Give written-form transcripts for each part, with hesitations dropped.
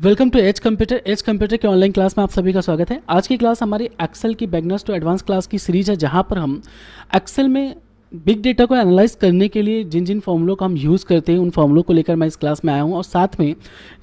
Welcome to as computer के online class में आप सभी का स्वागत है। आज की क्लास हमारी एक्सेल की बिगनर्स टू एडवांस क्लास की सीरीज है, जहां पर हम एक्सेल में बिग डेटा को एनालाइज करने के लिए जिन जिन फॉर्मूलों का हम यूज़ करते हैं उन फॉर्मूलों को लेकर मैं इस क्लास में आया हूं। और साथ में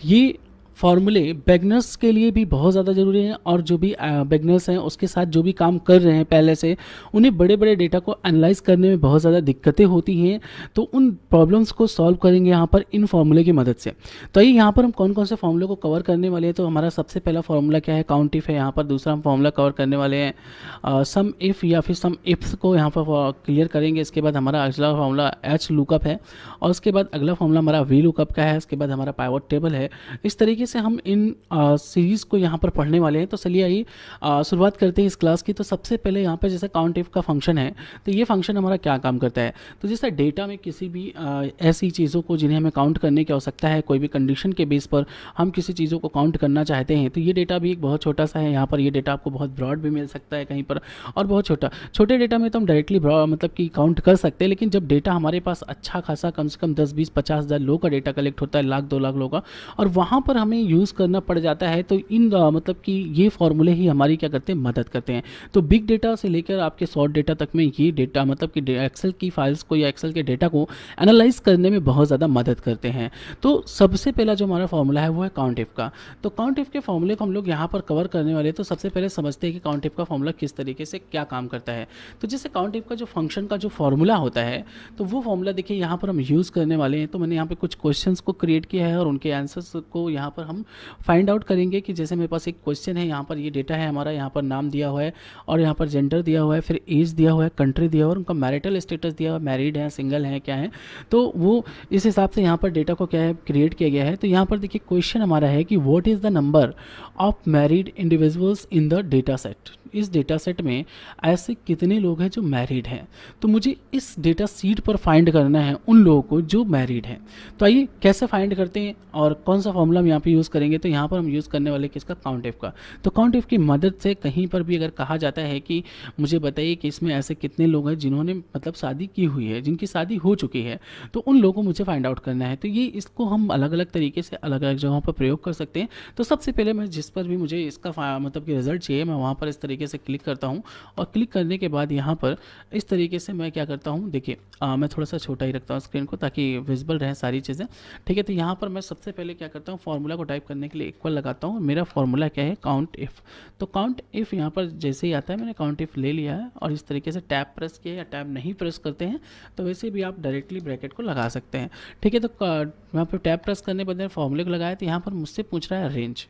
ये फॉर्मूले बिगनर्स के लिए भी बहुत ज़्यादा ज़रूरी हैं, और जो भी बिगनर्स हैं उसके साथ जो भी काम कर रहे हैं पहले से, उन्हें बड़े बड़े डेटा को एनालाइज करने में बहुत ज़्यादा दिक्कतें होती हैं। तो उन प्रॉब्लम्स को सॉल्व करेंगे यहाँ पर इन फॉर्मूले की मदद से। तो ये यहाँ पर हम कौन कौन से फॉर्मूले को कवर करने वाले हैं। तो हमारा सबसे पहला फॉर्मूला क्या है, काउंट इफ है। यहाँ पर दूसरा हम फॉर्मूला कवर करने वाले हैं सम इफ़ या फिर सम इफ्स को यहाँ पर क्लियर करेंगे। इसके बाद हमारा अगला फॉर्मूला एच लुकअप है, और उसके बाद अगला फॉर्मूला हमारा वी लुकअप का है। उसके बाद हमारा पाइवट टेबल है। इस तरीके से हम इन सीरीज़ को यहाँ पर पढ़ने वाले हैं। तो चलिए आइए शुरुआत करते हैं इस क्लास की। तो सबसे पहले यहाँ पर जैसे काउंट इफ का फंक्शन है, तो ये फंक्शन हमारा क्या काम करता है। तो जैसे डेटा में किसी भी ऐसी चीज़ों को जिन्हें हमें काउंट करने की आवश्यकता है, कोई भी कंडीशन के बेस पर हम किसी चीज़ों को काउंट करना चाहते हैं, तो ये डेटा भी एक बहुत छोटा सा है। यहाँ पर ये डेटा आपको बहुत ब्रॉड भी मिल सकता है कहीं पर, और बहुत छोटे डेटा में तो हम डायरेक्टली मतलब कि काउंट कर सकते हैं। लेकिन जब डेटा हमारे पास अच्छा खासा कम से कम 10-20-50 हज़ार लोगों का डेटा कलेक्ट होता है, 1,00,000-2,00,000 लोगों का, और वहाँ पर हमें यूज़ करना पड़ जाता है, तो इन मतलब कि ये फॉर्मूले ही हमारी क्या करते हैं, मदद करते हैं। तो बिग डेटा से लेकर आपके शॉर्ट डेटा तक में ये डेटा मतलब कि एक्सेल की फाइल्स को या एक्सेल के डेटा को एनालाइज करने में बहुत ज़्यादा मदद करते हैं। तो सबसे पहला जो हमारा फॉर्मूला है वो है काउंट इफ का। तो काउंट इफ के फॉर्मूले को हम लोग यहाँ पर कवर करने वाले हैं। तो सबसे पहले समझते हैं कि काउंट इफ का फॉर्मूला किस तरीके से क्या काम करता है। तो जैसे काउंट इफ का जो फंक्शन का जो फॉर्मूला होता है, तो वो फॉर्मूला देखिए यहाँ पर हम यूज़ करने वाले हैं। तो मैंने यहाँ पे कुछ क्वेश्चंस को क्रिएट किया है, और उनके आंसर्स को यहाँ पर हम फाइंड आउट करेंगे। कि जैसे मेरे पास एक क्वेश्चन है, यहाँ पर ये डेटा है हमारा, यहाँ पर नाम दिया हुआ है, और यहाँ पर जेंडर दिया हुआ है, फिर एज दिया हुआ है, कंट्री दिया हुआ है, उनका मैरिटल स्टेटस दिया हुआ है, मैरिड है, सिंगल है, क्या है। तो वो इस हिसाब से यहाँ पर डेटा को क्या है, क्रिएट किया गया है। तो यहाँ पर देखिए क्वेश्चन हमारा है कि what is the number of married individuals in the data set. इस डेटा सेट में ऐसे कितने लोग हैं जो मैरिड हैं। तो मुझे इस डेटा सीट पर फाइंड करना है उन लोगों को जो मैरिड हैं। तो आइए कैसे फाइंड करते हैं और कौन सा फॉर्मूला हम यहाँ पे यूज़ करेंगे। तो यहाँ पर हम यूज़ करने वाले किसका, काउंट इफ का। तो काउंट इफ की मदद से कहीं पर भी अगर कहा जाता है कि मुझे बताइए कि इसमें ऐसे कितने लोग हैं जिन्होंने मतलब शादी की हुई है, जिनकी शादी हो चुकी है, तो उन लोगों को मुझे फाइंड आउट करना है। तो ये इसको हम अलग अलग तरीके से अलग अलग जगहों पर प्रयोग कर सकते हैं। तो सबसे पहले मैं जिस पर भी मुझे इसका मतलब कि रिजल्ट चाहिए, मैं वहाँ पर इस तरीके से क्लिक करता हूँ, और क्लिक करने के बाद यहाँ पर इस तरीके से मैं क्या करता हूँ, देखिए मैं थोड़ा सा छोटा ही रखता हूँ स्क्रीन को ताकि विजिबल रहे सारी चीज़ें। ठीक है, तो यहाँ पर मैं सबसे पहले क्या करता हूँ, फॉर्मूला को टाइप करने के लिए इक्वल लगाता हूँ। मेरा फॉर्मूला क्या है, काउंट इफ। तो काउंट इफ यहाँ पर जैसे ही आता है, मैंने काउंट इफ ले लिया है, और इस तरीके से टैब प्रेस किया या टैब नहीं प्रेस करते हैं तो वैसे भी आप डायरेक्टली ब्रैकेट को लगा सकते हैं। ठीक है, तो यहाँ पर टैब प्रेस करने के बाद फॉर्मूले को लगाया, तो यहाँ पर मुझसे पूछ रहा है रेंज।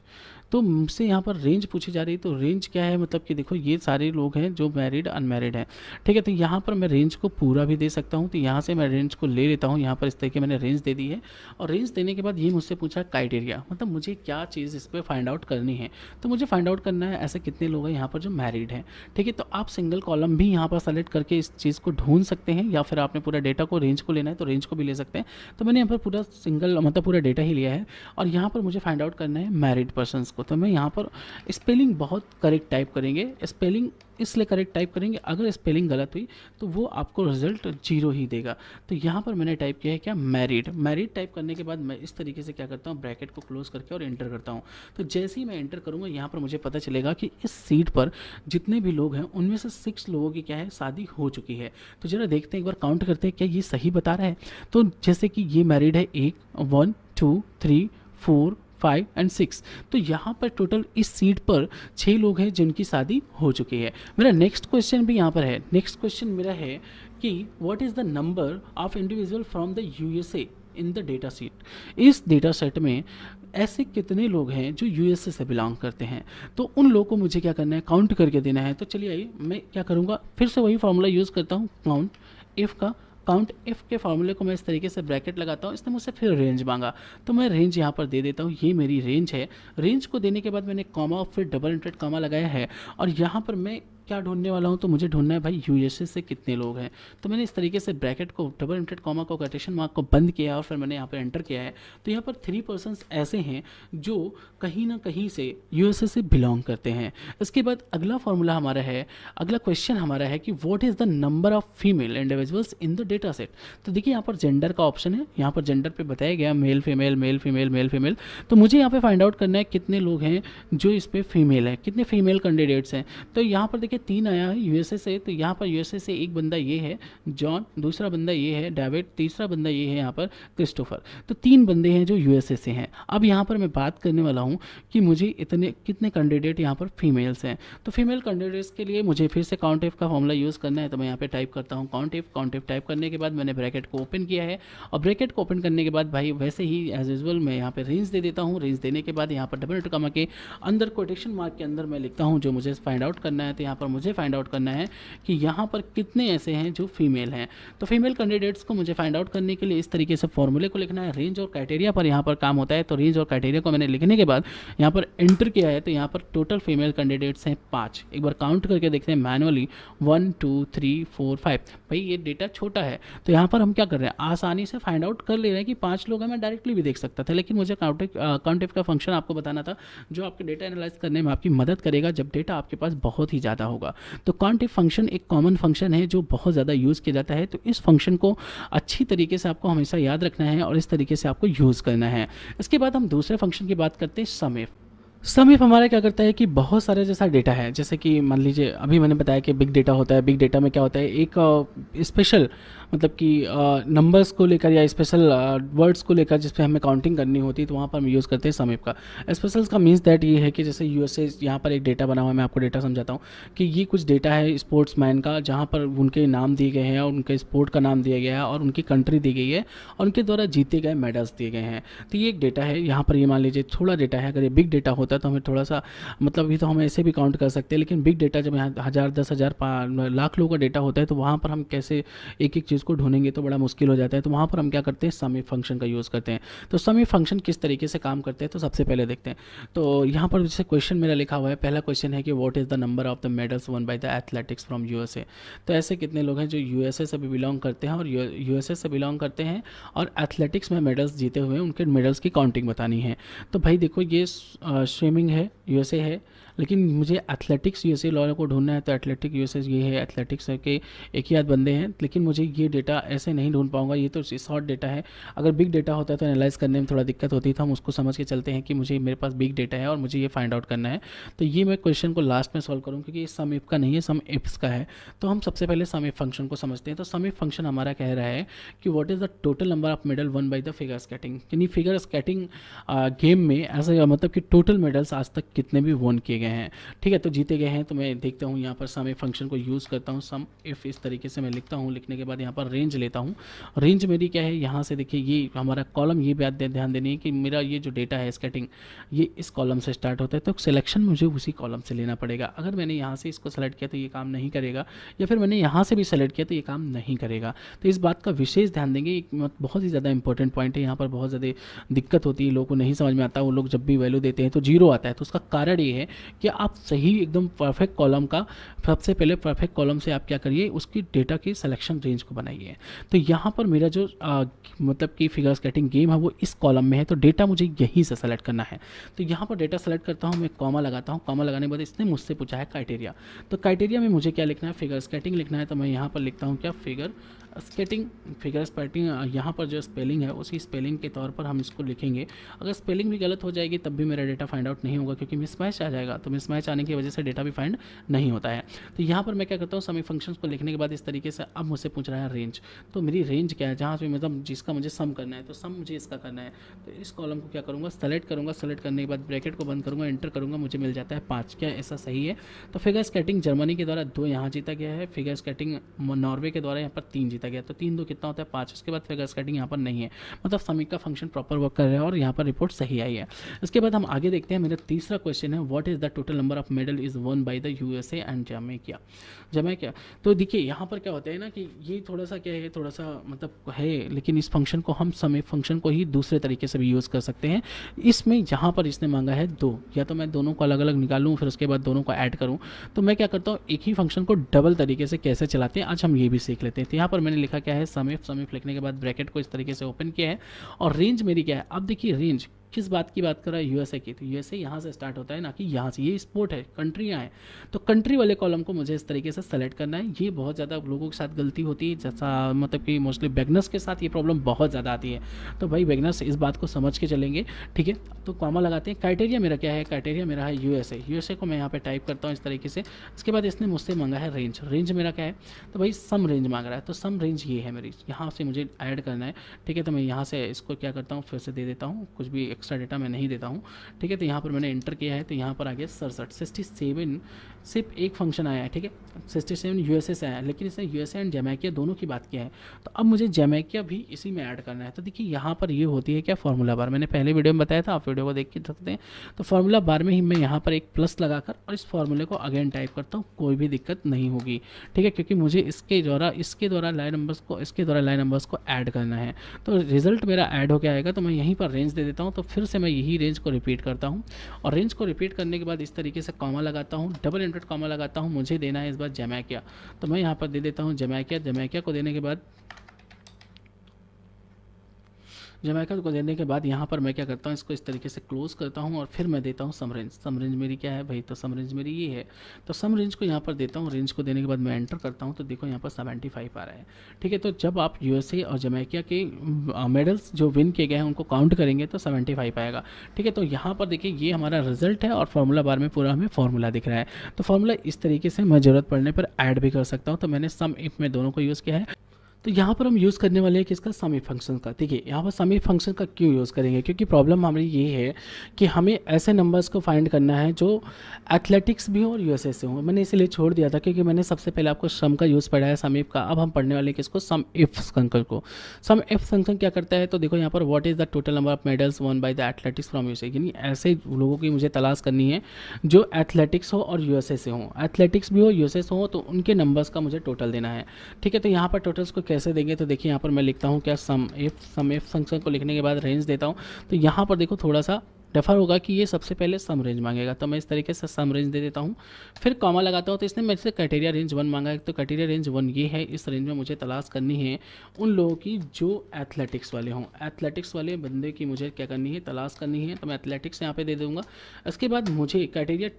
तो मुझसे यहाँ पर रेंज पूछी जा रही है। तो रेंज क्या है, मतलब कि देखो ये सारे लोग हैं जो मैरिड अनमैरिड हैं। ठीक है, तो यहाँ पर मैं रेंज को पूरा भी दे सकता हूँ। तो यहाँ से मैं रेंज को ले लेता हूँ, यहाँ पर इस तरीके मैंने रेंज दे दी है। और रेंज देने के बाद ये मुझसे पूछा क्राइटेरिया, मतलब मुझे क्या चीज़ इस पर फाइंड आउट करनी है। तो मुझे फाइंड आउट करना है ऐसे कितने लोग हैं यहाँ पर जो मैरिड हैं। ठीक है, तो आप सिंगल कॉलम भी यहाँ पर सेलेक्ट करके इस चीज़ को ढूंढ सकते हैं, या फिर आपने पूरा डेटा को रेंज को लेना है तो रेंज को भी ले सकते हैं। तो मैंने यहाँ पर पूरा सिंगल मतलब पूरा डेटा ही लिया है, और यहाँ पर मुझे फाइंड आउट करना है मैरिड पर्सनस को। तो मैं यहाँ पर स्पेलिंग बहुत करेक्ट टाइप करेंगे। स्पेलिंग इसलिए करेक्ट टाइप करेंगे, अगर स्पेलिंग गलत हुई तो वो आपको रिजल्ट 0 ही देगा। तो यहाँ पर मैंने टाइप किया है क्या, मैरिड। मैरिड टाइप करने के बाद मैं इस तरीके से क्या करता हूँ, ब्रैकेट को क्लोज करके और एंटर करता हूँ। तो जैसे ही मैं एंटर करूँगा, यहाँ पर मुझे पता चलेगा कि इस सीट पर जितने भी लोग हैं उनमें से 6 लोगों की क्या है, शादी हो चुकी है। तो जरा देखते हैं, एक बार काउंट करते हैं क्या ये सही बता रहा है। तो जैसे कि ये मैरिड है 1 2 3 4 5 एंड 6। तो यहाँ पर टोटल इस सीट पर 6 लोग हैं जिनकी शादी हो चुकी है। मेरा नेक्स्ट क्वेश्चन भी यहाँ पर है। नेक्स्ट क्वेश्चन मेरा है कि what is the number of individual from the USA in the data set. इस डेटा सेट में ऐसे कितने लोग हैं जो यूएसए से बिलोंग करते हैं। तो उन लोगों को मुझे क्या करना है, काउंट करके देना है। तो चलिए आइए मैं क्या करूँगा, फिर से वही फॉर्मूला यूज़ करता हूँ, काउंट इफ़ का। काउंट इफ़ के फॉर्मूले को मैं इस तरीके से ब्रैकेट लगाता हूँ। इसने मुझसे फिर रेंज मांगा, तो मैं रेंज यहाँ पर दे देता हूँ। ये मेरी रेंज है। रेंज को देने के बाद मैंने कॉमा और फिर डबल इंटेड कॉमा लगाया है, और यहाँ पर मैं क्या ढूंढने वाला हूँ, तो मुझे ढूंढना है भाई यूएसए से कितने लोग हैं। तो मैंने इस तरीके से ब्रैकेट को, डबल इन्वर्टेड कॉमा को, कोटेशन मार्क को बंद किया और फिर मैंने यहाँ पर एंटर किया है। तो यहाँ पर 3 पर्सन्स ऐसे हैं जो कहीं ना कहीं से यूएसए से बिलोंग करते हैं। इसके बाद अगला फॉर्मूला हमारा है, अगला क्वेश्चन हमारा है कि what is the number of female individuals in the data set. तो देखिए यहाँ पर जेंडर का ऑप्शन है, यहाँ पर जेंडर पे बताया गया male female male female male female. तो मुझे यहाँ पे फाइंड आउट करना है कितने लोग हैं जो इस पर फीमेल है, कितने फीमेल कैंडिडेट्स हैं। तो यहाँ पर देखिए 3 आया है यूएसए से। तो यहाँ पर यूएसए से एक बंदा ये है जॉन, दूसरा बंदा ये है डेविड, तीसरा बंदा ये है यहाँ पर क्रिस्टोफर। तो 3 बंदे हैं जो यूएसए से हैं। अब यहाँ पर मैं बात करने वाला हूँ कि मुझे इतने कितने कैंडिडेट यहाँ पर फीमेल्स हैं। तो फीमेल कैंडिडेट्स के लिए मुझे फिर से काउंट इफ का फॉर्मूला यूज़ करना है। तो मैं यहाँ पे टाइप करता हूँ काउंट इफ टाइप करने के बाद मैंने ब्रैकेट को ओपन किया है और ब्रैकेट को ओपन करने के बाद भाई वैसे ही एज यूजुअल मैं यहाँ पे रेंज दे देता हूँ। रेंज देने के बाद यहाँ पर डबल इन्वर्टेड कॉमा के अंदर कोटेशन मार्क के अंदर मैं लिखता हूँ जो मुझे फाइंड आउट करना है। तो यहाँ पर मुझे फाइंड आउट करना है कि यहाँ पर कितने ऐसे हैं जो फीमेल हैं। तो फीमेल कैंडिडेट्स को मुझे फाइंड आउट करने के लिए इस तरीके से फॉर्मूले को लिखना है। रेंज और क्राइटेरिया पर यहाँ पर काम होता है। तो रेंज और क्राइटेरिया को मैंने लिखने के बाद यहाँ पर एंटर किया है। तो यहाँ पर टोटल फीमेल कैंडिडेट्स हैं 5। एक बार काउंट करके देखते हैं मैनुअली 1 2 3 4 5। भाई ये डेटा छोटा है तो यहाँ पर हम क्या कर रहे हैं, आसानी से फाइंड आउट कर ले रहे हैं कि 5 लोग हैं। मैं डायरेक्टली भी देख सकता था, लेकिन मुझे काउंट इफ का फंक्शन आपको बताना था जो आपके डेटा एनालाइज करने में आपकी मदद करेगा जब डेटा आपके पास बहुत ही ज़्यादा होगा। तो काउंट इफ फंक्शन एक कॉमन फंक्शन है जो बहुत ज़्यादा यूज़ किया जाता है। तो इस फंक्शन को अच्छी तरीके से आपको हमेशा याद रखना है और इस तरीके से आपको यूज़ करना है। इसके बाद हम दूसरे फंक्शन की बात करते हैं सम इफ। सम इफ हमारा क्या करता है कि बहुत सारे जैसा डेटा है, जैसे कि मान लीजिए अभी मैंने बताया कि बिग डेटा होता है। बिग डेटा में क्या होता है, एक स्पेशल मतलब कि नंबर्स को लेकर या स्पेशल वर्ड्स को लेकर जिस पे हमें काउंटिंग करनी होती है, तो वहाँ पर हम यूज़ करते हैं सम इफ का। स्पेशल्स का मीन्स दैट ये है कि जैसे यूएसए यहाँ पर एक डेटा बना हुआ है, मैं आपको डेटा समझाता हूँ कि ये कुछ डेटा है स्पोर्ट्समैन का जहाँ पर उनके नाम दिए गए हैं और उनके स्पोर्ट का नाम दिया गया है और उनकी कंट्री दी गई है और उनके द्वारा जीते गए मेडल्स दिए गए हैं। तो ये एक डेटा है। यहाँ पर ये मान लीजिए थोड़ा डेटा है। अगर ये बिग डेटा होता है तो हमें थोड़ा सा मतलब ये तो हम ऐसे भी काउंट कर सकते हैं, लेकिन बिग डेटा जब यहाँ 1000 10,000 लाख लोगों का डेटा होता है तो वहाँ पर हम कैसे एक एक चीज़ को ढूंढेंगे तो बड़ा मुश्किल हो जाता है। तो वहाँ पर हम क्या करते हैं, सम इफ फंक्शन का यूज़ करते हैं। तो सम इफ फंक्शन किस तरीके से काम करते हैं तो सबसे पहले देखते हैं। तो यहाँ पर जैसे क्वेश्चन मेरा लिखा हुआ है, पहला क्वेश्चन है कि what is the number of the medals one by the athletics from USA. तो ऐसे कितने लोग हैं जो यूएसए से भी बिलोंग करते हैं और यूएसए से बिलोंग करते हैं और एथलेटिक्स में मेडल्स जीते हुए उनके मेडल्स की काउंटिंग बतानी है। तो भाई देखो ये स्विमिंग है यूएसए है, लेकिन मुझे एथलेटिक्स यूएसए वालों को ढूंढना है। तो एथलेटिक यूएसए ये है, एथलेटिक्स के एक ही आध बंदे हैं, लेकिन मुझे ये डेटा ऐसे नहीं ढूंढ पाऊंगा। ये तो शॉर्ट डेटा है। अगर बिग डेटा होता है तो एनालाइज करने में थोड़ा दिक्कत होती है। तो हम उसको समझ के चलते हैं कि मुझे मेरे पास बिग डेटा है और मुझे ये फाइंड आउट करना है। तो ये मैं क्वेश्चन को लास्ट में सॉल्व करूँ क्योंकि ये सम इफ का नहीं है, सम इफ्स का है। तो हम सबसे पहले सम इफ फंक्शन को समझते हैं। तो सम इफ फंक्शन हमारा कह रहा है कि what is the total number of medal one by the figure skating. यानी फिगर स्केटिंग गेम में ऐसा मतलब कि टोटल मेडल्स आज तक कितने भी वन किए गए हैं। ठीक है, तो जीते गए हैं। तो मैं देखता हूँ यहाँ पर सम इफ फंक्शन को यूज़ करता हूँ। सम इफ इस तरीके से मैं लिखता हूँ। लिखने के बाद यहाँ पर रेंज लेता हूँ। रेंज मेरी क्या है, यहाँ से देखिए ये हमारा कॉलम, ये बात ध्यान देनी है कि मेरा ये जो डेटा है स्केटिंग ये इस कॉलम से स्टार्ट होता है। तो सिलेक्शन मुझे उसी कॉलम से लेना पड़ेगा। अगर मैंने यहाँ से इसको सेलेक्ट किया तो ये काम नहीं करेगा, या फिर मैंने यहाँ से भी सेलेक्ट किया तो ये काम नहीं करेगा। तो इस बात का विशेष ध्यान देंगे। एक बहुत ही ज़्यादा इंपॉर्टेंट पॉइंट है। यहाँ पर बहुत ज़्यादा दिक्कत होती है, लोगों को नहीं समझ में आता। वो लोग जब भी वैल्यू देते हैं तो जीरो आता है। तो उसका कारण ये है कि आप सही एकदम परफेक्ट कॉलम का सबसे पहले परफेक्ट कॉलम से आप क्या करिए, उसकी डेटा की सिलेक्शन रेंज को बनाइए। तो यहाँ पर मेरा जो मतलब कि फिगर स्केटिंग गेम है वो इस कॉलम में है, तो डेटा मुझे यहीं से सेलेक्ट करना है। तो यहाँ पर डेटा सेलेक्ट करता हूँ, मैं कॉमा लगाता हूँ। कॉमा लगाने के बाद इसने मुझसे पूछा है क्राइटेरिया। तो क्राइटेरिया में मुझे क्या लिखना है, फिगर स्केटिंग लिखना है। तो मैं यहाँ पर लिखता हूँ क्या, फिगर स्केटिंग। फिगर स्केटिंग यहाँ पर जो स्पेलिंग है उसी स्पेलिंग के तौर पर हम इसको लिखेंगे। अगर स्पेलिंग भी गलत हो जाएगी तब भी मेरा डेटा फाइंड आउट नहीं होगा, क्योंकि मिसमैच आ जाएगा। तो मिसमैच आने की वजह से डेटा भी फाइंड नहीं होता है। तो यहाँ पर मैं क्या करता हूँ, सम इफ फंक्शंस को लिखने के बाद इस तरीके से अब मुझसे पूछ रहा है रेंज। तो मेरी रेंज क्या है, जहाँ पे मतलब जिसका मुझे सम करना है, तो सम मुझे इसका करना है। तो इस कॉलम को क्या करूँगा, सेलेक्ट करूँगा। सेलेक्ट करने के बाद ब्रैकेट को बंद करूँगा, एंटर करूँगा, मुझे मिल जाता है 5। क्या ऐसा सही है? तो फिगर स्केटिंग जर्मनी के द्वारा 2 यहाँ जीता गया है। फिगर स्केटिंग नॉर्वे के द्वारा यहाँ पर 3 जीता आ गया, तो 3 2 कितना होता है 5। उसके बाद फिगर स्केटिंग यहाँ पर नहीं है, मतलब समीप का फंक्शन प्रॉपर वर्क कर रहा है और यहाँ पर रिपोर्ट सही आई है। इसके बाद हम आगे देखते हैं। मेरा तीसरा क्वेश्चन है, what is the total number of medal is one by the USA and Jamaica. तो देखिए यहाँ पर क्या होता है ना कि ये थोड़ा सा क्या है, थोड़ा सा मतलब है, लेकिन इस फंक्शन को हम समय फंक्शन को ही दूसरे तरीके से भी यूज़ कर सकते हैं। इसमें यहाँ पर इसने मांगा है 2, या तो मैं दोनों को अलग अलग निकालूँ फिर उसके बाद दोनों को ऐड करूँ, तो मैं क्या करता हूँ एक ही फंक्शन को डबल तरीके से कैसे चलाते हैं आज हम ये भी सीख लेते हैं। तो यहाँ पर मैंने लिखा क्या है, समीफ लिखने के बाद ब्रैकेट को इस तरीके से ओपन किया है और रेंज मेरी क्या है। अब देखिए रेंज किस बात की बात कर रहा है, यूएसए की, तो यूएसए यहाँ से स्टार्ट होता है ना कि यहाँ से, ये स्पोर्ट है, कंट्रियाँ हैं, तो कंट्री वाले कॉलम को मुझे इस तरीके से सेलेक्ट करना है। ये बहुत ज़्यादा लोगों के साथ गलती होती है, जैसा मतलब कि मोस्टली बिगनर्स के साथ ये प्रॉब्लम बहुत ज़्यादा आती है, तो भाई बिगनर्स इस बात को समझ के चलेंगे, ठीक है। तो कॉमा लगाते हैं। क्राइटेरिया मेरा क्या है, क्राइटेरिया मेरा है यूएसए को मैं यहाँ पे टाइप करता हूँ इस तरीके से। इसके बाद इसने मुझसे मांगा है रेंज मेरा क्या है, तो भाई सम रेंज मांग रहा है, तो सम रेंज ये है मेरी, यहाँ से मुझे ऐड करना है, ठीक है। तो मैं यहाँ से इसको क्या करता हूँ फिर से दे देता हूँ, कुछ भी एक्स्ट्रा डेटा मैं नहीं देता हूँ, ठीक है। तो यहाँ पर मैंने एंटर किया है, तो यहाँ पर आ गया 67 सिर्फ एक फंक्शन आया है, ठीक है। 67 यूएसए से आया है, लेकिन इसने यूएसए एंड जमैका दोनों की बात किया है, तो अब मुझे जमैका भी इसी में ऐड करना है। तो देखिए यहाँ पर ये होती है क्या, फार्मूला बार, मैंने पहले वीडियो में बताया था, आप वीडियो को देख के सकते हैं। तो फार्मूला बार में ही मैं यहाँ पर एक प्लस लगाकर और इस फार्मूले को अगेन टाइप करता हूँ, कोई भी दिक्कत नहीं होगी, ठीक है, क्योंकि मुझे इसके द्वारा लाइन नंबर्स को ऐड करना है। तो रिजल्ट मेरा ऐड होकर आएगा, तो मैं यहीं पर रेंज दे देता हूँ, तो फिर से मैं यही रेंज को रिपीट करता हूँ और रेंज को रिपीट करने के बाद इस तरीके से कॉमा लगाता हूँ, डबल इंटरेट कॉमा लगाता हूँ। मुझे देना है इस बार जमैका, तो मैं यहाँ पर दे देता हूँ जमैका को देने के बाद यहाँ पर मैं क्या करता हूँ, इसको इस तरीके से क्लोज करता हूँ और फिर मैं देता हूँ सम रेंज मेरी क्या है भाई, तो सम रेंज मेरी ये है, तो सम रेंज को यहाँ पर देता हूँ। रेंज को देने के बाद मैं एंटर करता हूँ, तो देखो यहाँ पर 75 आ रहा है, ठीक है। तो जब आप यूएसए और जमैका के मेडल्स जो विन किए गए हैं उनको काउंट करेंगे तो 75 आएगा, ठीक है। तो यहाँ पर देखिए ये हमारा रिजल्ट है और फार्मूला बार में पूरा हमें फार्मूला दिख रहा है। तो फार्मूला इस तरीके से मैं ज़रूरत पड़ने पर ऐड भी कर सकता हूँ। तो मैंने सम इफ में दोनों को यूज़ किया है। तो यहाँ पर हम यूज़ करने वाले हैं किसका, सम इफ फंक्शन का। देखिए यहाँ पर सम इफ फंक्शन का क्यों यूज़ करेंगे, क्योंकि प्रॉब्लम हमारी ये है कि हमें ऐसे नंबर्स को फाइंड करना है जो एथलेटिक्स भी हो और यूएसए से हो। मैंने इसीलिए छोड़ दिया था क्योंकि मैंने सबसे पहले आपको सम का यूज़ पढ़ा है, सम इफ का। अब हम पढ़ने वाले किसको, सम इफ फंक्शन को। सम इफ फंक्शन क्या करता है, तो देखो यहाँ पर what is the total number of medals one by the athletics from USA, यानी ऐसे लोगों की मुझे तलाश करनी है जो एथलेटिक्स हो और यूएसए से हो, एथलेटिक्स भी हो यूएसए से हो, तो उनके नंबर्स का मुझे टोटल देना है, ठीक है। तो यहाँ पर टोटल्स को कैसे देंगे, तो देखिए यहाँ पर मैं लिखता हूँ क्या, सम इफ फंक्शन को लिखने के बाद रेंज देता हूँ। तो यहाँ पर देखो थोड़ा सा डिफर होगा कि ये सबसे पहले सम रेंज मांगेगा, तो मैं इस तरीके से सम रेंज दे देता हूँ, फिर कॉमा लगाता हूँ। तो इसने मेरे से क्राइटेरिया रेंज 1 मांगा है, तो क्राइटेरिया रेंज 1 ये है। इस रेंज में मुझे तलाश करनी है उन लोगों की जो एथलेटिक्स वाले हों, एथलेटिक्स वाले बंदे की मुझे क्या करनी है, तलाश करनी है। तो मैं एथलेटिक्स यहाँ पे दे दूँगा। इसके बाद मुझे क्राइटेरिया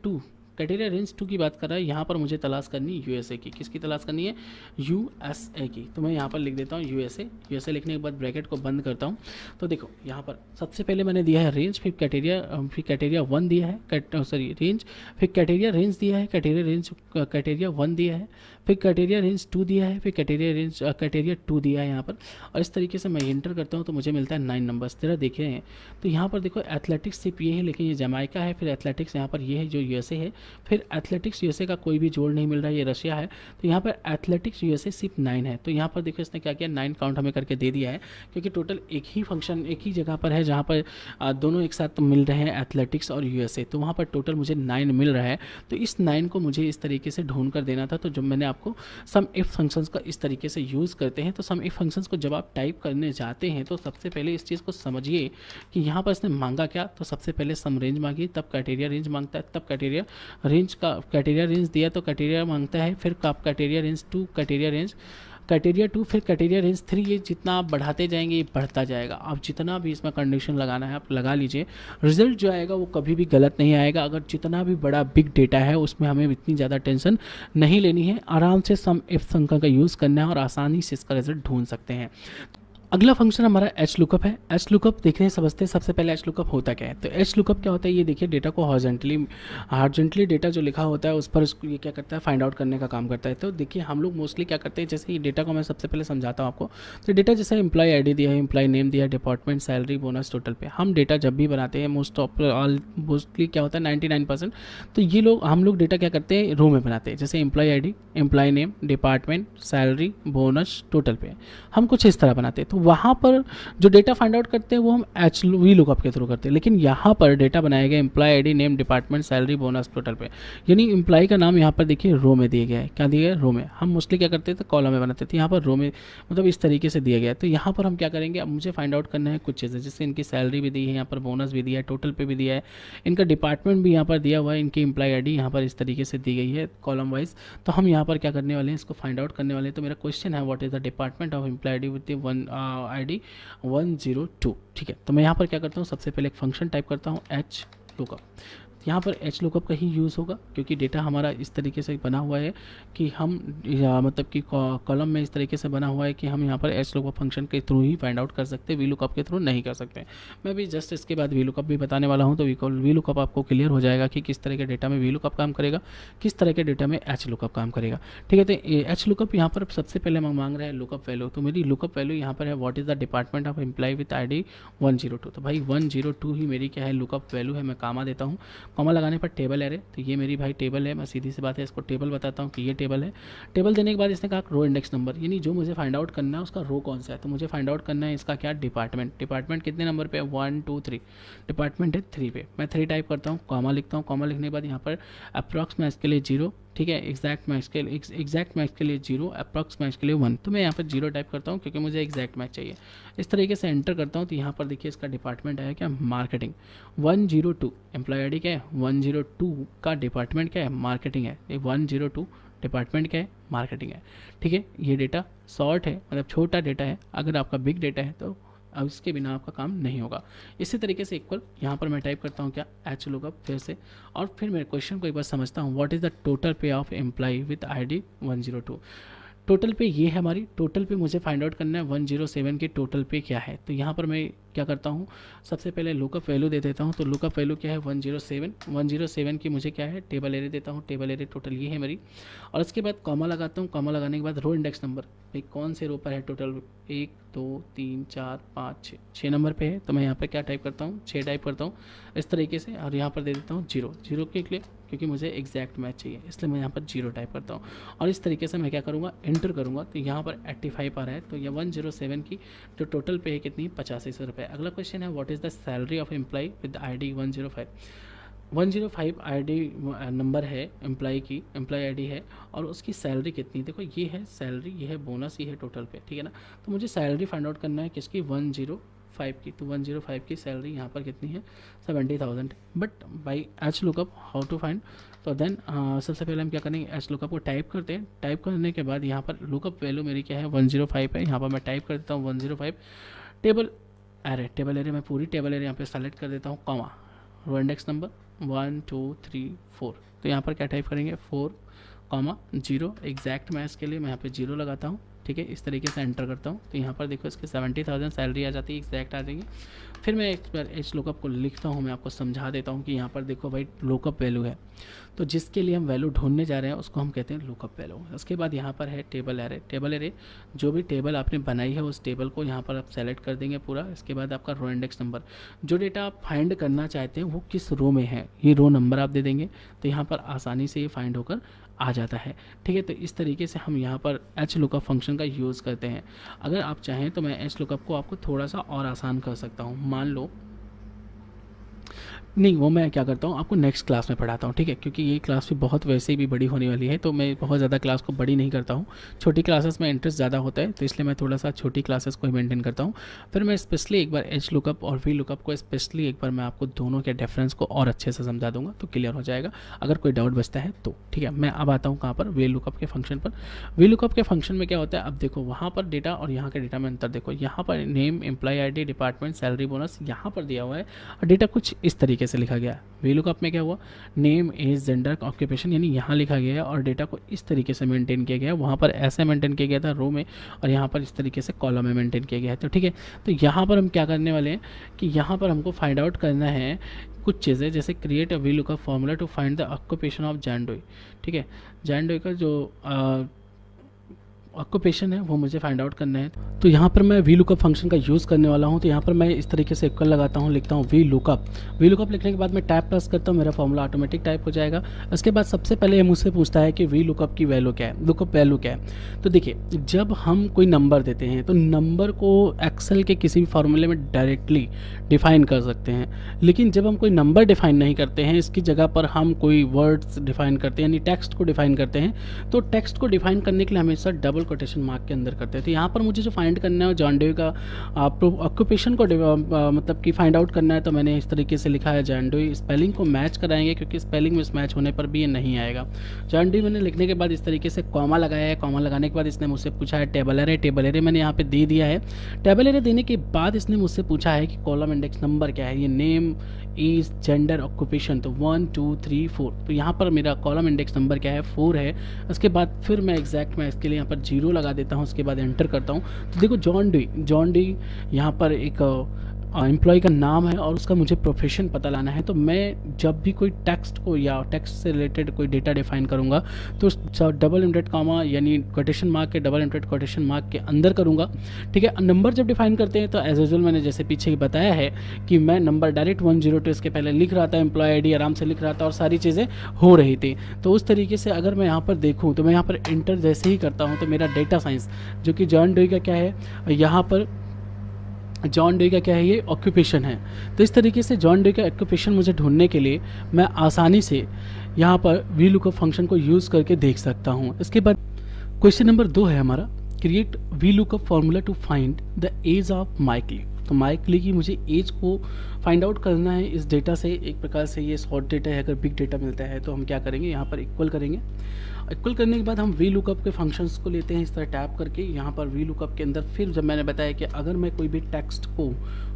रेंज 2 की बात कर रहा है, यहाँ पर मुझे तलाश करनी है यूएसए की। किसकी तलाश करनी है, यूएसए की। तो मैं यहाँ पर लिख देता हूँ यूएसए लिखने के बाद ब्रैकेट को बंद करता हूँ। तो देखो यहाँ पर सबसे पहले मैंने दिया है रेंज, फिर क्राइटेरिया 1 दिया है, रेंज, फिर क्राइटेरिया रेंज दिया है, क्राइटेरिया 1 दिया है, फिर क्राइटेरिया रेंज 2 दिया है, फिर क्राइटेरिया 2 दिया है यहाँ पर। और इस तरीके से मैं एंटर करता हूँ तो मुझे मिलता है 9 नंबर्स। जरा देखे हैं तो यहाँ पर देखो एथलेटिक्स सिर्फ ये है, लेकिन ये जमैका है, फिर एथलेटिक्स यहाँ पर ये है जो यूएसए है, फिर एथलेटिक्स यूएसए का कोई भी जोड़ नहीं मिल रहा है, ये रशिया है। तो यहाँ पर एथलेटिक्स यूएसए सिर्फ 9 है। तो यहाँ पर देखो इसने क्या किया, 9 काउंट हमें करके दे दिया है, क्योंकि टोटल एक ही फंक्शन एक ही जगह पर है जहाँ पर दोनों एक साथ मिल रहे हैं, एथलेटिक्स और यूएसए। तो वहाँ पर टोटल मुझे 9 मिल रहा है। तो इस 9 को मुझे इस तरीके से ढूंढ कर देना था। तो जब मैंने आपको सम इफ फंक्शंस का इस तरीके से यूज़ करते हैं, तो सम इफ फंक्शंस को जब आप टाइप करने जाते हैं तो सबसे पहले इस चीज़ को समझिए कि यहाँ पर इसने मांगा क्या। तो सबसे पहले सम रेंज मांगी, तब क्राइटेरिया रेंज मांगता है, तब क्राइटेरिया रेंज दिया तो क्राइटेरिया मांगता है, फिर आप क्राइटेरिया रेंज 2, क्राइटेरिया 2, फिर क्राइटेरिया रेंज 3। ये जितना आप बढ़ाते जाएंगे ये बढ़ता जाएगा। आप जितना भी इसमें कंडीशन लगाना है आप लगा लीजिए, रिजल्ट जो आएगा वो कभी भी गलत नहीं आएगा। अगर जितना भी बड़ा बिग डेटा है उसमें हमें इतनी ज़्यादा टेंशन नहीं लेनी है, आराम से सम इफ फंक्शन का यूज़ करना है और आसानी से इसका रिजल्ट ढूंढ सकते हैं। अगला फंक्शन हमारा एच लुकअप है। एच लुकअप देख रहे हैं, समझते हैं सबसे पहले एच लुकअप होता क्या है। तो एच लुकअप क्या होता है, ये देखिए डेटा को हॉरिजॉन्टली डेटा जो लिखा होता है उस पर ये क्या करता है, फाइंड आउट करने का काम करता है। तो देखिए हम लोग मोस्टली क्या करते हैं, जैसे ये डेटा को मैं सबसे पहले समझाता हूँ आपको। तो डेटा जैसे एम्प्लॉय आईडी दिया है, एम्प्लॉय नेम दिया है, department, salary, bonus, total pay. हम डेटा जब भी बनाते हैं मोस्टली क्या होता है 99%, तो ये लोग हम लोग डेटा क्या करते हैं, रो में बनाते हैं। जैसे employee ID, employee name, department, salary, bonus, total pay, हम कुछ इस तरह बनाते हैं। तो वहाँ पर जो डेटा फाइंड आउट करते हैं वो हम एच वी लुकअप के थ्रू करते हैं। लेकिन यहाँ पर डेटा बनाया गया employee ID, name, department, salary, bonus, total pay, यानी एम्प्लॉय का नाम यहाँ पर देखिए रो में दिया गया है। क्या दिया गया, रो में। हम मोस्टली क्या करते थे, तो कॉलम में बनाते थे, यहाँ पर रो में, मतलब इस तरीके से दिया गया है। तो यहाँ पर हम क्या करेंगे, अब मुझे फाइंड आउट करना है कुछ चीज़ें, जैसे इनकी सैलरी भी दी है, यहाँ पर बोनस भी दिया है, टोटल पे भी दिया है, इनका डिपार्टमेंट भी यहाँ पर दिया हुआ है, इनकी एम्प्लॉय आईडी यहाँ पर इस तरीके से दी गई है कॉलम वाइज। तो हम यहाँ पर क्या करने वाले हैं, इसको फाइंड आउट करने वाले हैं। तो मेरा क्वेश्चन है, what is the department of employee ID with one ID 102। ठीक है, तो मैं यहाँ पर क्या करता हूँ, सबसे पहले एक फंक्शन टाइप करता हूँ एच लुकअप। यहाँ पर एच लुकअप का ही यूज़ होगा, क्योंकि डेटा हमारा इस तरीके से बना हुआ है कि हम मतलब कि कॉलम में इस तरीके से बना हुआ है कि हम यहाँ पर एच लुकअप फंक्शन के थ्रू ही फाइंड आउट कर सकते हैं, वी लुकअप के थ्रू नहीं कर सकते। मैं भी जस्ट इसके बाद वी लुकअप भी बताने वाला हूँ, तो वी लुकअप आपको क्लियर हो जाएगा कि किस तरह के डेटा में वी लुकअप काम करेगा, किस तरह के डेटा में एच लुकअप काम करेगा। ठीक है, तो एच लुकअप यहाँ पर सबसे पहले मांग रहा है लुकअप वैल्यू। तो मेरी लुकअप वैल्यू यहाँ पर है, what is the department of employee with ID 102। तो भाई 102 ही मेरी क्या है, लुकअप वैल्यू है। मैं कामा देता हूँ, कॉमा लगाने पर टेबल एरे, तो ये मेरी भाई टेबल है। मैं सीधी सी बात है, इसको टेबल बताता हूँ कि ये टेबल है। टेबल देने के बाद इसने कहा रो इंडेक्स नंबर, यानी जो मुझे फाइंड आउट करना है उसका रो कौन सा है। तो मुझे फाइंड आउट करना है इसका क्या, डिपार्टमेंट। डिपार्टमेंट कितने नंबर पे है, 1 2 3। डिपार्टमेंट है 3 पे। मैं 3 टाइप करता हूँ, कॉमा लिखता हूँ। कॉमा लिखने के बाद यहाँ पर अप्रॉक्स मैक्स के लिए 0, ठीक है, एग्जैक्ट मैक्स के लिए 0, अप्रॉक्स मैक्स के लिए 1। तो मैं यहाँ पर 0 टाइप करता हूँ क्योंकि मुझे एग्जैक्ट मैच चाहिए। इस तरीके से एंटर करता हूँ, तो यहाँ पर देखिए इसका डिपार्टमेंट है क्या, मार्केटिंग। 102 एम्प्लॉय आईडी क्या है, 102 का डिपार्टमेंट क्या है, मार्केटिंग है। 102 डिपार्टमेंट क्या है, मार्केटिंग है। ठीक है, ये डेटा शॉर्ट है, मतलब छोटा डेटा है। अगर आपका बिग डेटा है तो अब इसके बिना आपका काम नहीं होगा। इसी तरीके से इक्वल यहाँ पर मैं टाइप करता हूँ क्या, एच लुकअप फिर से, और फिर मैं क्वेश्चन को एक बार समझता हूँ, what is the total pay of employee with ID 102। Total pay ये है हमारी, टोटल पे मुझे फाइंड आउट करना है 107 के टोटल पे क्या है। तो यहाँ पर मैं क्या करता हूँ, सबसे पहले लुकअप वैल्यू दे देता हूँ। तो लुकअप वैल्यू क्या है, 107 की मुझे क्या है, टेबल एरे देता हूँ। टेबल एरे टोटल ये है मेरी, और उसके बाद कॉमा लगाता हूँ। कॉमा लगाने के बाद रो इंडेक्स नंबर, भाई कौन से रो पर है, टोटल 1 2 3 4 5 6 नंबर पे है। तो मैं यहाँ पर क्या टाइप करता हूँ, 6 टाइप करता हूँ इस तरीके से, और यहाँ पर दे देता हूँ 0 के लिए, क्योंकि मुझे एग्जैक्ट मैच चाहिए, इसलिए मैं यहाँ पर 0 टाइप करता हूँ। और इस तरीके से मैं क्या करूँगा, एंटर करूँगा। तो यहाँ पर 85 आ रहा है। तो ये 107 की जो टोटल पे है कितनी, 8500 रुपये। अगला क्वेश्चन है, what is the salary of employee with ID 105। 105 ID number है एम्प्लॉय की, एम्प्लॉय आईडी है, और उसकी सैलरी कितनी। देखो ये है सैलरी, ये है बोनस, ये है टोटल पे, ठीक है ना। तो मुझे सैलरी फाइंड आउट करना है किसकी, 105 की। तो 105 की सैलरी यहाँ पर कितनी है, 70,000। But by H lookup how to find. तो देन सबसे पहले हम क्या करेंगे, एच लुकअप को टाइप करते हैं। टाइप करने के बाद यहाँ पर लुकअप वैल्यू मेरी क्या है, 105 है। यहाँ पर मैं टाइप कर देता हूँ 105 टेबल एरे। मैं पूरी टेबल एरे यहाँ पे सेलेक्ट कर देता हूँ, कॉमा, रो इंडेक्स नंबर 1 2 3 4। तो यहाँ पर क्या टाइप करेंगे, 4 कॉमा 0। एग्जैक्ट मैच के लिए मैं यहाँ पे 0 लगाता हूँ। ठीक है, इस तरीके से एंटर करता हूँ। तो यहाँ पर देखो इसके 70,000 सैलरी आ जाती है, एग्जैक्ट आ जाएंगी। फिर मैं एक बार एच लुकअप को लिखता हूँ, मैं आपको समझा देता हूँ कि यहाँ पर देखो भाई लुकअप वैल्यू है, तो जिसके लिए हम वैल्यू ढूंढने जा रहे हैं उसको हम कहते हैं लुकअप वैल्यू। उसके बाद यहाँ पर है टेबल एरे। टेबल एरे जो भी टेबल आपने बनाई है उस टेबल को यहाँ पर आप सेलेक्ट कर देंगे पूरा। इसके बाद आपका रो इंडेक्स नंबर, जो डेटा आप फाइंड करना चाहते हैं वो किस रो में है, ये रो नंबर आप दे देंगे। तो यहाँ पर आसानी से ये फाइंड होकर आ जाता है। ठीक है, तो इस तरीके से हम यहाँ पर एच लुकअप फंक्शन का यूज़ करते हैं। अगर आप चाहें तो मैं एच लुकअप को आपको थोड़ा सा और आसान कर सकता हूँ। मान लो नहीं, वो मैं क्या करता हूँ आपको नेक्स्ट क्लास में पढ़ाता हूँ, ठीक है, क्योंकि ये क्लास भी बहुत वैसे भी बड़ी होने वाली है, तो मैं बहुत ज़्यादा क्लास को बड़ी नहीं करता हूँ। छोटी क्लासेस में इंटरेस्ट ज़्यादा होता है, तो इसलिए मैं थोड़ा सा छोटी क्लासेस को ही मेंटेन करता हूँ। फिर मैं स्पेशली एक बार एच लुकअप और वी लुकअप को स्पेशली एक बार मैं आपको दोनों के डिफरेंस को और अच्छे से समझा दूंगा, तो क्लियर हो जाएगा अगर कोई डाउट बचता है तो। ठीक है, मैं अब आता हूँ कहाँ पर, वी लुकअप के फंक्शन पर। वी लुकअप के फंक्शन में क्या होता है, अब देखो वहाँ पर डेटा और यहाँ के डेटा में अंतर देखो। यहाँ पर name, employee ID, department, salary, bonus यहाँ पर दिया हुआ है, और डेटा कुछ इस तरीके से लिखा गया है। वी लुकअप में क्या हुआ, नेम एज जेंडर ऑक्यूपेशन यानी यहाँ लिखा गया है और डेटा को इस तरीके से मेंटेन किया गया है, वहाँ पर ऐसे मेंटेन किया गया था रो में और यहाँ पर इस तरीके से कॉलम में मेंटेन किया गया है। तो ठीक है, तो यहाँ पर हम क्या करने वाले हैं कि यहाँ पर हमको फाइंड आउट करना है कुछ चीज़ें, जैसे create a V lookup formula to find the occupation of John Doe. ठीक है, जॉन डोई का जो ऑक्यूपेशन है वो मुझे फाइंड आउट करना है। तो यहाँ पर मैं वी लुकअप फंक्शन का यूज़ करने वाला हूँ। तो यहाँ पर मैं इस तरीके से इक्वल लगाता हूँ, लिखता हूँ वी लुकअप। वी लुकअप लिखने के बाद मैं टैब प्रेस करता हूँ, मेरा फॉर्मूला ऑटोमेटिक टाइप हो जाएगा। उसके बाद सबसे पहले ये मुझसे पूछता है कि वी लुकअप की वैल्यू क्या है, लुकअप वैल्यू क्या है। तो देखिए, जब हम कोई नंबर देते हैं तो नंबर को एक्सेल के किसी भी फॉर्मूले में डायरेक्टली डिफाइन कर सकते हैं, लेकिन जब हम कोई नंबर डिफाइन नहीं करते हैं, इसकी जगह पर हम कोई वर्ड्स डिफाइन करते हैं यानी टेक्स्ट को डिफाइन करते हैं, तो टेक्स्ट को डिफाइन करने के लिए हमेशा डबल कोटेशन मार्क के अंदर करते हैं। तो यहाँ पर मुझे जो फाइंड करना है जॉन डोई का ऑक्यूपेशन को मतलब कि फाइंड आउट करना है, तो मैंने इस तरीके से लिखा है जॉन डोई। स्पेलिंग को मैच कराएंगे क्योंकि स्पेलिंग मिस मैच होने पर भी ये नहीं आएगा। जॉन डोई मैंने लिखने के बाद इस तरीके से कॉमा लगाया है। कॉमा लगाने के बाद इसने मुझसे पूछा है टेबल एरे। टेबल एरे मैंने यहाँ पे दे दिया है। टेबल एरे देने के बाद इसने मुझसे पूछा है कि कॉलम इंडेक्स नंबर क्या है, ये नेम एज जेंडर ऑक्यूपेशन, तो 1 2 3 4। तो यहाँ पर मेरा कॉलम इंडेक्स नंबर क्या है, 4 है। उसके बाद फिर मैं एग्जैक्ट मैं इसके लिए यहाँ पर 0 लगा देता हूँ, उसके बाद एंटर करता हूँ। तो देखो जॉन डी यहाँ पर एक एम्प्लॉय का नाम है और उसका मुझे प्रोफेशन पता लाना है। तो मैं जब भी कोई टेक्स्ट को या टेक्स्ट से रिलेटेड कोई डेटा डिफाइन करूँगा तो डबल इनवर्टेड कॉमा यानी कोटेशन मार्क के डबल इनवर्टेड कोटेशन मार्क के अंदर करूँगा। ठीक है, नंबर जब डिफाइन करते हैं तो एज यूजुअल मैंने जैसे पीछे बताया है कि मैं नंबर डायरेक्ट 102 इसके पहले लिख रहा था, एम्प्लॉय आईडी आराम से लिख रहा था और सारी चीज़ें हो रही थी। तो उस तरीके से अगर मैं यहाँ पर देखूँ तो मैं यहाँ पर इंटर जैसे ही करता हूँ तो मेरा डेटा साइंस जो कि जॉन डोई का क्या है, यहाँ पर जॉन डोई का क्या है, ये ऑक्यूपेशन है। तो इस तरीके से जॉन डोई का ऑक्यूपेशन मुझे ढूंढने के लिए मैं आसानी से यहाँ पर वी लुकअप फंक्शन को यूज़ करके देख सकता हूँ। इसके बाद क्वेश्चन नंबर 2 है हमारा, create V lookup formula to find the age of Michaeli. तो माइकली की मुझे एज को फाइंड आउट करना है इस डेटा से। एक प्रकार से ये शॉर्ट डेटा है, अगर बिग डेटा मिलता है तो हम क्या करेंगे, यहाँ पर इक्वल करेंगे। इक्वल करने के बाद हम वी लुकअप के फंक्शंस को लेते हैं इस तरह टैप करके। यहाँ पर वी लुकअप के अंदर फिर जब मैंने बताया कि अगर मैं कोई भी टेक्स्ट को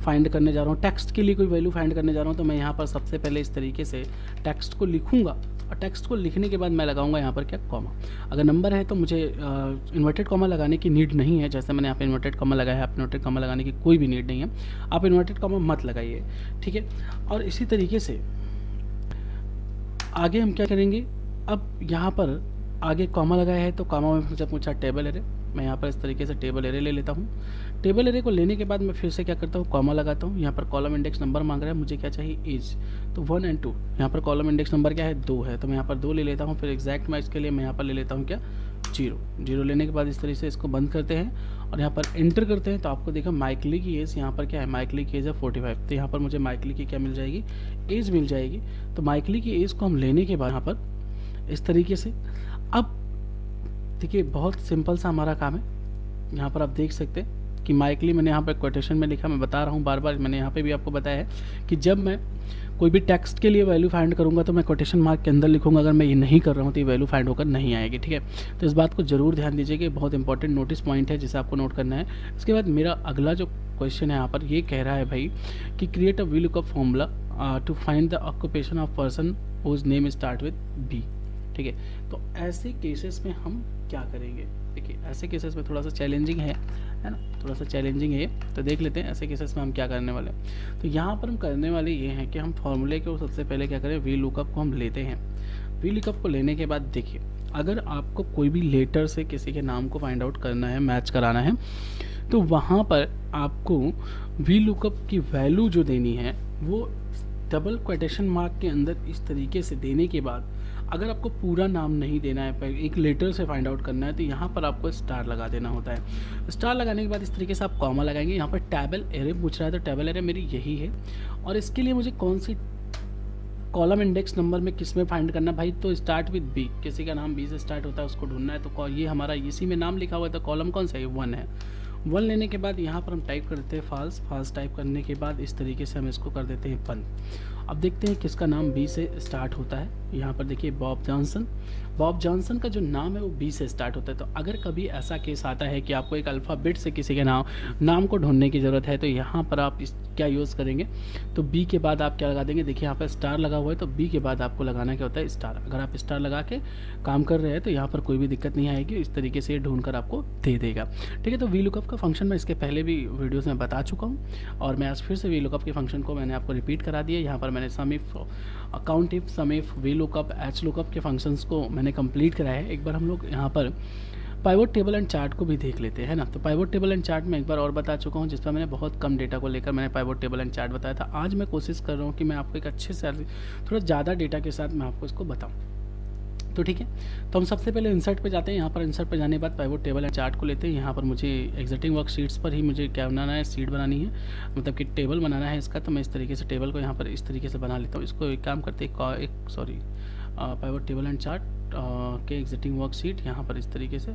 फाइंड करने जा रहा हूँ, टेक्स्ट के लिए कोई वैल्यू फाइंड करने जा रहा हूँ, तो मैं यहाँ पर सबसे पहले इस तरीके से टेक्स्ट को लिखूँगा और टेक्स्ट को लिखने के बाद मैं लगाऊंगा यहाँ पर क्या, कॉमा। अगर नंबर है तो मुझे इन्वर्टेड कॉमा लगाने की नीड नहीं है, जैसे मैंने यहाँ पे इन्वर्टेड कॉमा लगाया है, आप इन्वर्टेड कॉमा लगाने की कोई भी नीड नहीं है, आप इन्वर्टेड कॉमा मत लगाइए। ठीक है, और इसी तरीके से आगे हम क्या करेंगे, अब यहाँ पर आगे कॉमा लगाया है तो कॉमा में मुझे पूछा टेबल एरे, मैं यहाँ पर इस तरीके से टेबल एरे ले लेता हूँ। टेबल एरे को लेने के बाद मैं फिर से क्या करता हूँ, कॉमा लगाता हूँ। यहाँ पर कॉलम इंडेक्स नंबर मांग रहा है, मुझे क्या चाहिए, एज, तो 1 और 2। यहाँ पर कॉलम इंडेक्स नंबर क्या है, 2 है, तो मैं यहाँ पर 2 ले लेता हूँ। फिर एग्जैक्ट मैच के लिए मैं यहाँ पर ले लेता हूँ क्या, 0 लेने के बाद इस तरीके से इसको बंद करते हैं और यहाँ पर एंटर करते हैं। तो आपको देखा माइकली की एज यहाँ पर क्या है, माइकली की एज है 45। तो यहाँ पर मुझे माइकली की क्या मिल जाएगी, एज मिल जाएगी। तो माइकली की एज को हम लेने के बाद यहाँ पर इस तरीके से, अब देखिए बहुत सिंपल सा हमारा काम है। यहाँ पर आप देख सकते हैं कि माइकली मैंने यहाँ पर कोटेशन में लिखा, मैं बता रहा हूँ बार बार, मैंने यहाँ पे भी आपको बताया है कि जब मैं कोई भी टेक्स्ट के लिए वैल्यू फाइंड करूँगा तो मैं कोटेशन मार्क के अंदर लिखूँगा। अगर मैं ये नहीं कर रहा हूँ तो ये वैल्यू फाइंड होकर नहीं आएगी। ठीक है, तो इस बात को जरूर ध्यान दीजिए कि बहुत इंपॉर्टेंट नोटिस पॉइंट है जिसे आपको नोट करना है। इसके बाद मेरा अगला जो क्वेश्चन है यहाँ पर ये कह रहा है भाई कि create a V lookup formula to find the occupation of person whose name start with B. ठीक है, तो ऐसे केसेस में हम क्या करेंगे, देखिए ऐसे केसेस में थोड़ा सा चैलेंजिंग है ना, थोड़ा सा चैलेंजिंग है, तो देख लेते हैं ऐसे केसेस में हम क्या करने वाले हैं। तो यहाँ पर हम करने वाले ये हैं कि हम फॉर्मूले को सबसे पहले क्या करें, वी लुकअप को हम लेते हैं। वी लुकअप को लेने के बाद देखिए, अगर आपको कोई भी लेटर से किसी के नाम को फाइंड आउट करना है, मैच कराना है, तो वहाँ पर आपको वी लुकअप की वैल्यू जो देनी है वो डबल क्वोटेशन मार्क के अंदर इस तरीके से देने के बाद, अगर आपको पूरा नाम नहीं देना है, एक लेटर से फाइंड आउट करना है, तो यहाँ पर आपको स्टार लगा देना होता है। स्टार लगाने के बाद इस तरीके से आप कॉमा लगाएंगे। यहाँ पर टेबल एरे पूछ रहा है, तो टेबल एरे मेरी यही है और इसके लिए मुझे कौन सी कॉलम इंडेक्स नंबर में किस में फाइंड करना भाई, तो स्टार्ट विद बी, किसी का नाम बी से स्टार्ट होता है उसको ढूंढना है। तो ये हमारा इसी में नाम लिखा हुआ है, तो कॉलम कौन सा है, 1 है। 1 लेने के बाद यहाँ पर हम टाइप कर देते हैं फॉल्स। फॉल्स टाइप करने के बाद इस तरीके से हम इसको कर देते हैं बंद। अब देखते हैं किसका नाम बी से स्टार्ट होता है। यहाँ पर देखिए बॉब जॉनसन, बॉब जॉनसन का जो नाम है वो बी से स्टार्ट होता है। तो अगर कभी ऐसा केस आता है कि आपको एक अल्फ़ाबेट से किसी के नाम को ढूंढने की ज़रूरत है, तो यहाँ पर आप इस क्या यूज़ करेंगे, तो बी के बाद आप क्या लगा देंगे, देखिए यहाँ पर स्टार लगा हुआ है, तो बी के बाद आपको लगाना क्या होता है, स्टार। अगर आप स्टार लगा के काम कर रहे हैं तो यहाँ पर कोई भी दिक्कत नहीं आएगी, इस तरीके से ढूंढ कर आपको दे देगा। ठीक है, तो वी लुकअप का फंक्शन मैं इसके पहले भी वीडियोज़ में बता चुका हूँ, और मैं आज फिर से वी लुकअप के फंक्शन को मैंने आपको रिपीट करा दिया। यहाँ पर मैंने sum if, account if, sum if, V lookup, H lookup के फंक्शंस को मैंने कंप्लीट कराया है। एक बार हम लोग यहाँ पर पाइवोट टेबल एंड चार्ट को भी देख लेते हैं ना। तो पाइवोट टेबल एंड चार्ट में एक बार और बता चुका हूँ, जिस पर मैंने बहुत कम डेटा को लेकर मैंने पाइवोट टेबल एंड चार्ट बताया था। आज मैं कोशिश कर रहा हूँ कि मैं आपको एक अच्छे से थोड़ा ज़्यादा डेटा के साथ मैं आपको इसको बताऊँ। तो ठीक है, तो हम सबसे पहले इंसर्ट पे जाते हैं। यहाँ पर इंसर्ट पे जाने के बाद पाइवोट टेबल एंड चार्ट को लेते हैं। यहाँ पर मुझे एग्जिस्टिंग वर्कशीट्स पर ही मुझे क्या बनाना है, सीट बनानी है, मतलब कि टेबल बनाना है इसका। तो मैं इस तरीके से टेबल को यहाँ पर इस तरीके से बना लेता हूँ। इसको एक काम करते पाइवोट टेबल एंड चार्ट के एग्जिस्टिंग वर्कशीट यहाँ पर इस तरीके से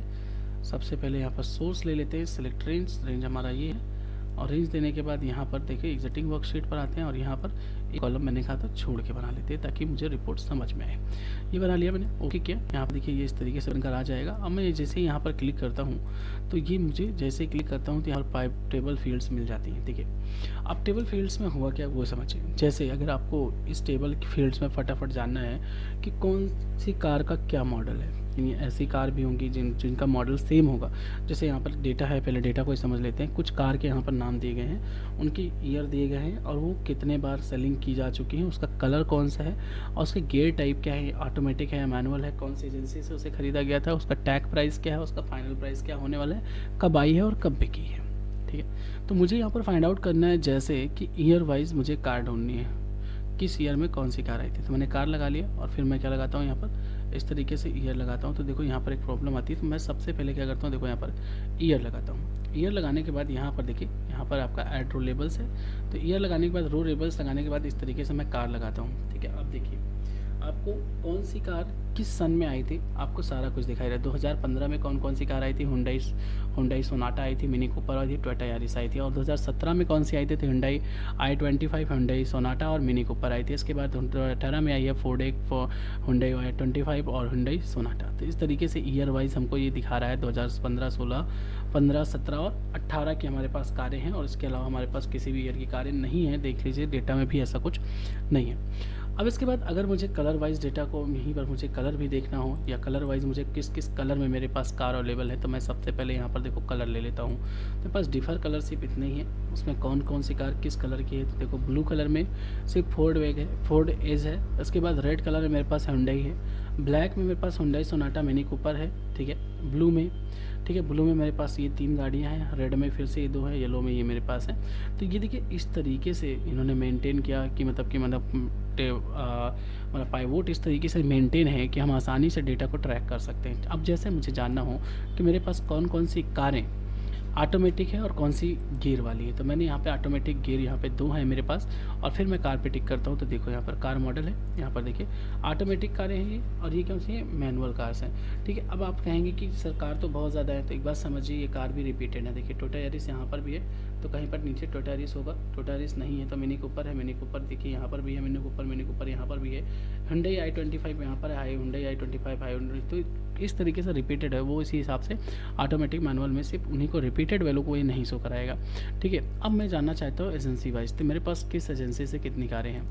सबसे पहले यहाँ पर सोर्स ले लेते हैं, सिलेक्ट रेंज, रेंज हमारा ये है, और रेंज देने के बाद यहाँ पर देखिए एग्जिस्टिंग वर्कशीट पर आते हैं, और यहाँ पर एक कॉलम मैंने कहा था छोड़ के बना लेते हैं ताकि मुझे रिपोर्ट समझ में आए। ये बना लिया मैंने, ओके किया। यहाँ पर देखिए ये इस तरीके से बनकर आ जाएगा। अब मैं जैसे ही यहाँ पर क्लिक करता हूँ तो ये मुझे जैसे क्लिक करता हूँ तो यहाँ पर पाइप टेबल फील्ड्स मिल जाती हैं। ठीक है, अब टेबल फील्ड्स में हुआ क्या वो समझिए। जैसे अगर आपको इस टेबल फील्ड्स में फटाफट जानना है कि कौन सी कार का क्या मॉडल है, यानी ऐसी कार भी होंगी जिनका मॉडल सेम होगा। जैसे यहाँ पर डेटा है, पहले डेटा को समझ लेते हैं। कुछ कार के यहाँ पर नाम दिए गए हैं, उनकी ईयर दिए गए हैं, और वो कितने बार सेलिंग की जा चुकी है, उसका कलर कौन सा है, और उसके गियर टाइप क्या है, ऑटोमेटिक है या मैनुअल है, कौन सी एजेंसी से उसे खरीदा गया था, उसका टैग प्राइस क्या है, उसका फाइनल प्राइस क्या होने वाला है, कब आई है और कब बिकी है। ठीक है, तो मुझे यहाँ पर फाइंड आउट करना है जैसे कि ईयर वाइज मुझे कार ढूंढनी है, किस ईयर में कौन सी कार आई थी। तो मैंने कार लगा लिया, और फिर मैं क्या लगाता हूँ यहाँ पर इस तरीके से ईयर लगाता हूँ। तो देखो यहाँ पर एक प्रॉब्लम आती है, तो मैं सबसे पहले क्या करता हूँ, देखो यहाँ पर ईयर लगाता हूँ। ईयर लगाने के बाद यहाँ पर देखिए यहाँ पर आपका ऐड रो लेबल्स है, तो ईयर लगाने के बाद रो लेबल्स लगाने के बाद इस तरीके से मैं कार लगाता हूँ। ठीक है, अब देखिए आपको कौन सी कार किस सन में आई थी, आपको सारा कुछ दिखाई रहा है। 2015 में कौन कौन सी कार आई थी, हुंडई सोनाटा आई थी, मिनी कूपर आई थी, टोयोटा यारिस आई थी। और 2017 में कौन सी आई थी, तो हुंडई i25, हुंडई सोनाटा और मिनी कूपर आई थी। इसके बाद 2018 में आई है फोर्ड हुंडई i25 और हुंडई सोनाटा। तो इस तरीके से ईयर वाइज हमको ये दिखा रहा है 2015, 16, 15, 17 और 18 की हमारे पास कारें हैं, और इसके अलावा हमारे पास किसी भी ईयर की कारें नहीं हैं। देख लीजिए डेटा में भी ऐसा कुछ नहीं है। अब इसके बाद अगर मुझे कलर वाइज डेटा को यहीं पर मुझे कलर भी देखना हो, या कलर वाइज मुझे किस किस कलर में मेरे पास कार अवेलेबल है, तो मैं सबसे पहले यहाँ पर देखो कलर ले लेता हूँ। मेरे पास डिफर कलर सिर्फ इतने ही है, उसमें कौन कौन सी कार किस कलर की है। तो देखो ब्लू कलर में सिर्फ फोर्ड वेग है, फोर्ड एज है। उसके बाद रेड कलर में मेरे पास हुंडई है, ब्लैक में मेरे पास हुंडई सोनाटा मिनी कूपर है। ठीक है, ब्लू में, ठीक है, ब्लू में मेरे पास ये 3 गाड़ियाँ हैं, रेड में फिर से ये 2 है, येलो में ये मेरे पास है। तो ये देखिए इस तरीके से इन्होंने मेंटेन किया कि मतलब पाइवोट इस तरीके से मेंटेन है कि हम आसानी से डेटा को ट्रैक कर सकते हैं। अब जैसे मुझे जानना हो कि मेरे पास कौन कौन सी कारें ऑटोमेटिक है और कौन सी गियर वाली है, तो मैंने यहाँ पे ऑटोमेटिक गियर यहाँ पे 2 है मेरे पास, और फिर मैं कार पे टिक करता हूँ। तो देखो यहाँ पर कार मॉडल है, यहाँ पर देखिए ऑटोमेटिक कारें हैं ये, और ये कौन सी है, मैनुअल कार्स हैं। ठीक है, अब आप कहेंगे कि सर कार तो बहुत ज़्यादा है, तो एक बात समझिए ये कार भी रिपीटेड है। देखिए टोयोटा यारिस यहाँ पर भी है, तो कहीं पर नीचे टोयोटा यारिस होगा, टोयोटा यारिस नहीं है तो मिनी कूपर है, मिनी कूपर देखिए यहाँ पर भी है, मिनी कूपर यहाँ पर भी है, हुंडई i25 यहाँ पर है, हुंडई i25 है। तो इस तरीके से रिपीटेड है, वो इसी हिसाब से ऑटोमेटिक मैनुअल में सिर्फ उन्हीं को रिपीटेड वैल्यू को ये नहीं शो कराएगा। ठीक है, अब मैं जानना चाहता हूँ एजेंसी वाइज, तो मेरे पास किस एजेंसी से कितनी कारें हैं।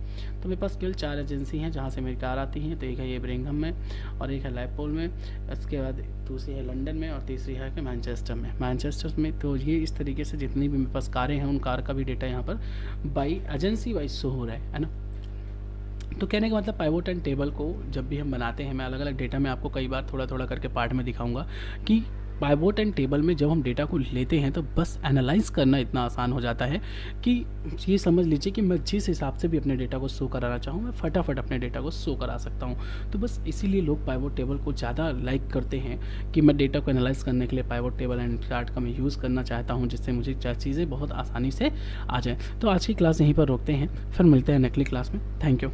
तो मेरे पास केवल 4 एजेंसी हैं जहाँ से मेरी कार आती हैं। तो एक है ये ब्रिंघम में, और एक है लाइपोल में, इसके बाद दूसरी है लंदन में, और तीसरी है कि मैनचेस्टर में। तो ये इस तरीके से जितनी भी मेरे पास कारें हैं उन कार का भी डेटा यहाँ पर बाई एजेंसी वाइज शो हो रहा है ना। तो कहने का मतलब पाइवोट एंड टेबल को जब भी हम बनाते हैं, मैं अलग अलग डेटा में आपको कई बार थोड़ा थोड़ा करके पार्ट में दिखाऊंगा कि पाइवोट एंड टेबल में जब हम डेटा को लेते हैं तो बस एनालाइज करना इतना आसान हो जाता है कि ये समझ लीजिए कि मैं जिस हिसाब से भी अपने डेटा को शो कराना चाहूँ मैं फटाफट अपने डेटा को शो करा सकता हूँ। तो बस इसीलिए लोग पाइवोट टेबल को ज़्यादा लाइक करते हैं कि मैं डेटा को एनालाइज करने के लिए पाइवोट टेबल एंड चार्ट का मैं यूज़ करना चाहता हूँ, जिससे मुझे चीज़ें बहुत आसानी से आ जाए। तो आज की क्लास यहीं पर रोकते हैं, फिर मिलते हैं अगली क्लास में। Thank you.